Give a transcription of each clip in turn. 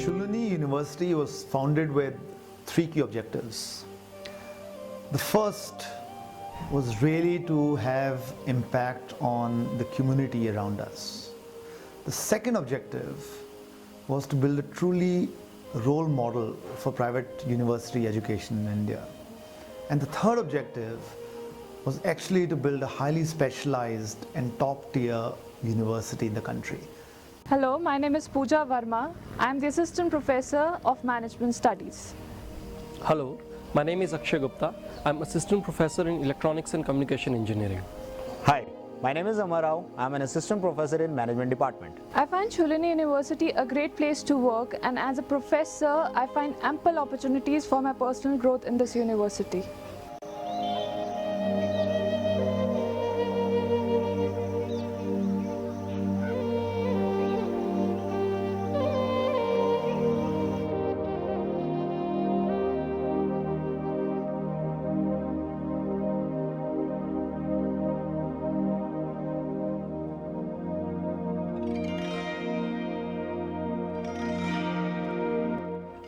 Shuluni University was founded with three key objectives. The first was really to have impact on the community around us. The second objective was to build a truly role model for private university education in India. And the third objective was actually to build a highly specialized and top-tier university in the country. Hello, my name is Pooja Verma. I am the Assistant Professor of Management Studies. Hello, my name is Akshay Gupta. I'm Assistant Professor in Electronics and Communication Engineering. Hi, my name is Amar Rao. I'm an Assistant Professor in Management Department. I find Shulini University a great place to work, and as a professor, I find ample opportunities for my personal growth in this university.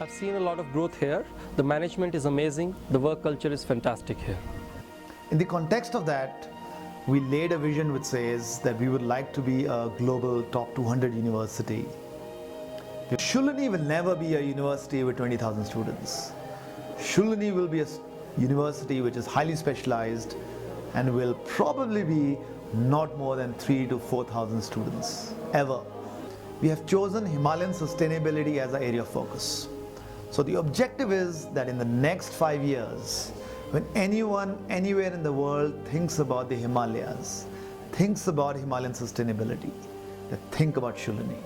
I've seen a lot of growth here. The management is amazing. The work culture is fantastic here. In the context of that, we laid a vision which says that we would like to be a global top 200 university. Shulini will never be a university with 20,000 students. Shulini will be a university which is highly specialized and will probably be not more than 3,000 to 4,000 students ever. We have chosen Himalayan sustainability as our area of focus. So the objective is that in the next 5 years, when anyone, anywhere in the world thinks about the Himalayas, thinks about Himalayan sustainability, they think about Shulini.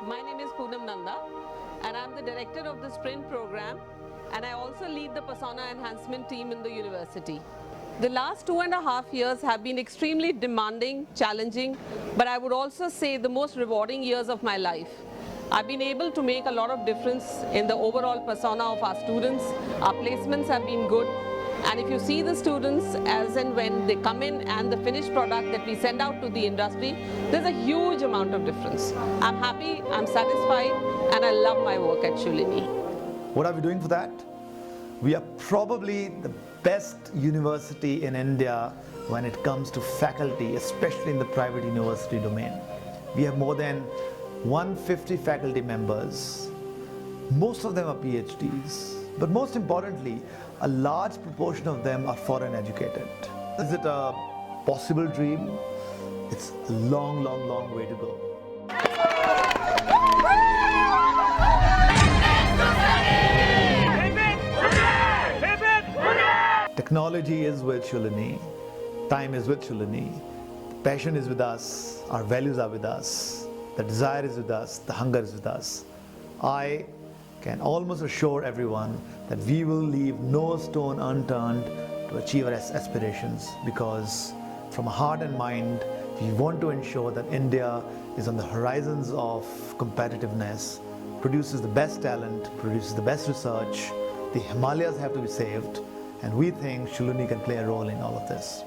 My name is Poonam Nanda, and I'm the director of the Sprint program, and I also lead the persona enhancement team in the university. The last 2.5 years have been extremely demanding, challenging, but I would also say the most rewarding years of my life. I've been able to make a lot of difference in the overall persona of our students. Our placements have been good. And if you see the students as and when they come in and the finished product that we send out to the industry, there's a huge amount of difference. I'm happy, I'm satisfied, and I love my work at Shulini. What are we doing for that? We are probably the best university in India when it comes to faculty, especially in the private university domain. We have more than 150 faculty members. Most of them are PhDs. But most importantly, a large proportion of them are foreign educated. Is it a possible dream? It's a long, long, long way to go. Technology is with Shulini. Time is with Shulini. The passion is with us. Our values are with us. The desire is with us. The hunger is with us. I can almost assure everyone that we will leave no stone unturned to achieve our aspirations, because from heart and mind, we want to ensure that India is on the horizons of competitiveness, produces the best talent, produces the best research. The Himalayas have to be saved, and we think Shulini can play a role in all of this.